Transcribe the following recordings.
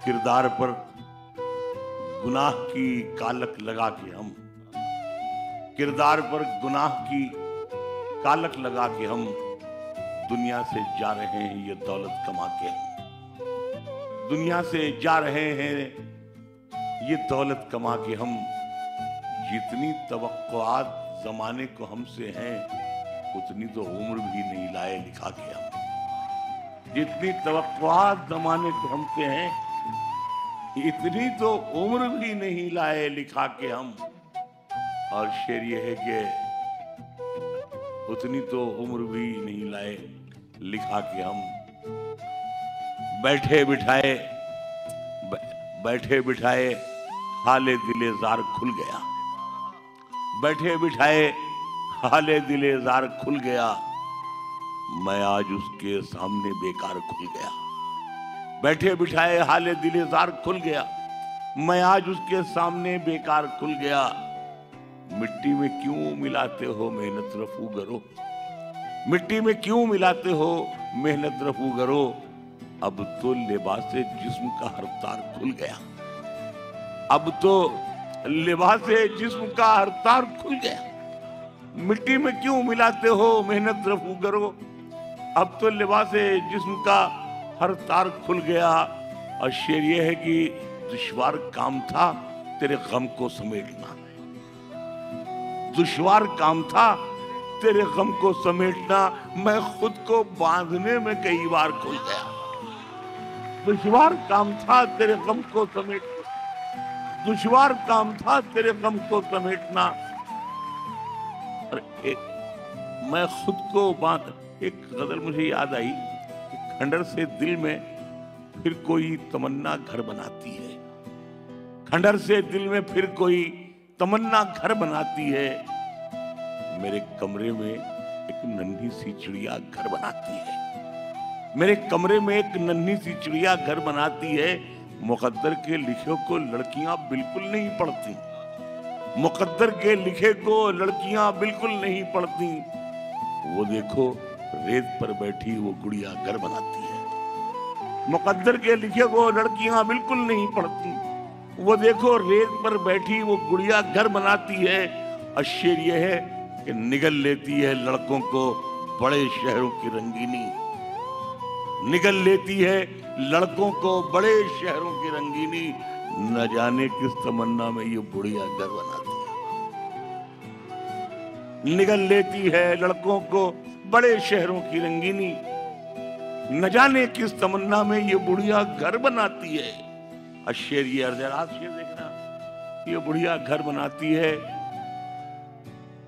किरदार पर गुनाह की कालक लगा के हम, किरदार पर गुनाह की कालक लगा के हम दुनिया से जा रहे हैं ये दौलत कमा के। हम दुनिया से जा रहे हैं ये दौलत कमा के। हम जितनी तवक्कुआत जमाने को हमसे हैं उतनी तो उम्र भी नहीं लाए लिखा के। हम जितनी तवक्कुआत जमाने को हमसे हैं इतनी तो उम्र भी नहीं लाए लिखा के हम। और शेर ये है कि उतनी तो उम्र भी नहीं लाए लिखा के हम। बैठे बिठाए हाले दिले जार खुल गया। बैठे बिठाए हाले दिले जार खुल गया। मैं आज उसके सामने बेकार खुल गया। बैठे बिठाए हाले दिले जार खुल गया। मैं आज उसके सामने बेकार खुल गया। मिट्टी में क्यों मिलाते हो मेहनत रफू करो। मिट्टी में क्यों मिलाते हो मेहनत रफू करो। अब तो लिबास जिस्म का हर तार खुल गया। अब तो लिबास जिस्म का हर तार खुल गया। मिट्टी में क्यों मिलाते हो मेहनत रफू करो। अब तो लिबास जिस्म का हर तार खुल गया। और शेर ये है कि दुश्वार काम था तेरे गम को समेटना। दुश्वार काम था तेरे गम को समेटना। मैं खुद को बांधने में कई बार खुल गया। दुश्वार काम था तेरे गम को समेटना। दुश्वार काम था तेरे गम को समेटना। और मैं खुद को बांध। एक गजल मुझे याद आई। खंडर से दिल में फिर कोई तमन्ना घर बनाती है। खंडर से दिल में फिर कोई तमन्ना घर बनाती है। मेरे कमरे में एक नन्ही सी चिड़िया घर बनाती है। मेरे कमरे में एक नन्ही सी चिड़िया घर बनाती है। मुकद्दर के लिखे को लड़कियां बिल्कुल नहीं पढ़ती। मुकद्दर के लिखे को लड़कियां बिल्कुल नहीं पढ़ती। वो देखो रेत पर बैठी वो गुड़िया घर बनाती है। मुकद्दर के लिखे को लड़कियां बिल्कुल नहीं पढ़ती। वो देखो रेत पर बैठी वो गुड़िया घर बनाती है। और शेर ये है कि निगल लेती है लड़कों को बड़े शहरों की रंगीनी। निगल लेती है लड़कों को बड़े शहरों की रंगीनी। न जाने किस तमन्ना में ये बुढ़िया घर बनाती है। निगल लेती है लड़कों को बड़े शहरों की रंगीनी। न जाने किस तमन्ना में ये बुढ़िया घर बनाती है। और शेर ये अर्जरात शेर देखना। ये बुढ़िया घर बनाती है।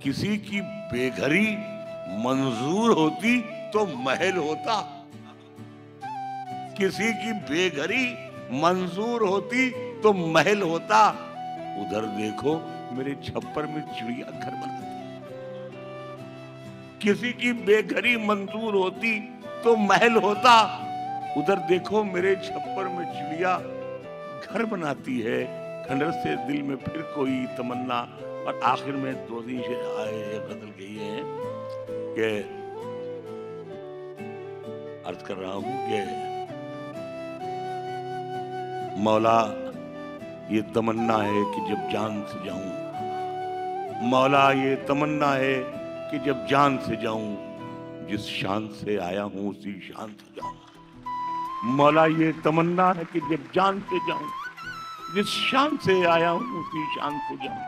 किसी की बेघरी मंजूर होती तो महल होता। किसी की बेघरी मंजूर होती तो महल होता। उधर देखो मेरे छप्पर में चिड़िया घर बनाती है। किसी की बेघरी मंजूर होती तो महल होता। उधर देखो मेरे छप्पर में चिड़िया घर बनाती है। खंडर से दिल में फिर कोई तमन्ना। और आखिर में दो दिन से आए गजल कही है कि अर्ज कर रहा हूं कि मौला ये तमन्ना है कि जब जान से जाऊं। मौला ये तमन्ना है कि जब जान से जाऊं। जिस शान से आया हूं उसी शान से जाऊं। मौला ये तमन्ना है कि जब जान से जाऊं। जिस शान से आया हूं उसी शान से जाऊं।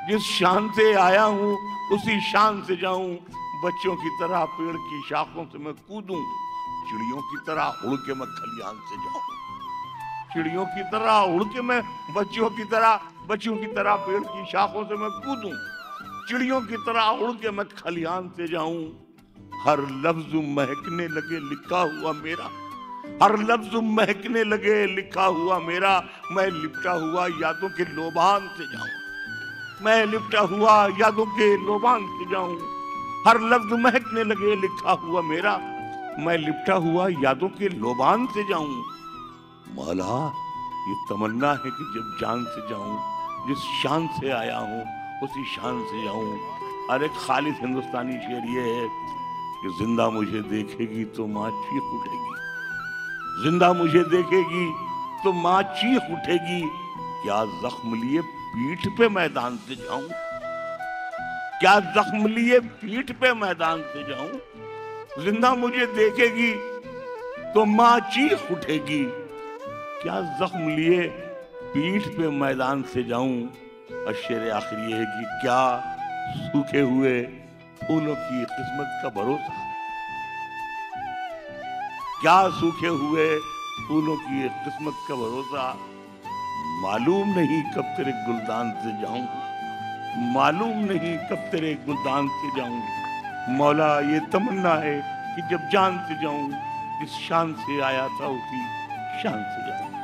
जिस शान से आया हूं उसी शान से जाऊं। बच्चों की तरह पेड़ की शाखों से मैं कूदूं। चिड़ियों की तरह उड़ के मैं खलियान से जाऊं। चिड़ियों की तरह उड़ के मैं बच्चों की तरह पेड़ की शाखों से मैं कूदूं। चिड़ियों की तरह उड़ के मैं खलियान से जाऊं। हर लफ्ज महकने लगे लिखा हुआ मेरा। हर लफ्ज महकने लगे लिखा हुआ मेरा। मैं लिपटा हुआ यादों के लोबान से जाऊं। मैं लिपटा हुआ यादों के लोबान से जाऊं। हर लफ्ज महकने लगे लिखा हुआ मेरा। मैं लिपटा हुआ यादों के लोबान से जाऊं। मौला ये तमन्ना है कि जब जान से जाऊं। जिस शान से आया हूं उसी शान से जाऊं। और एक खालिद हिंदुस्तानी शेर ये है कि जिंदा मुझे देखेगी तो माँ चीख उठेगी। जिंदा मुझे देखेगी तो मां चीख उठेगी, क्या जख्म लिए पीठ पे मैदान से जाऊं, क्या जख्म लिए पीठ पे मैदान से जाऊं। जिंदा मुझे देखेगी तो मां चीख उठेगी, क्या जख्म लिए पीठ पे मैदान से जाऊं। और शेर आखिरी है कि क्या सूखे हुए फूलों की किस्मत का भरोसा, क्या सूखे हुए फूलों की किस्मत का भरोसा। मालूम नहीं कब तेरे गुलदान से जाऊं, मालूम नहीं कब तेरे गुलदान से जाऊं। मौला ये तमन्ना है कि जब जान से जाऊं, जिस शान से आया था उसी शान से जाऊं।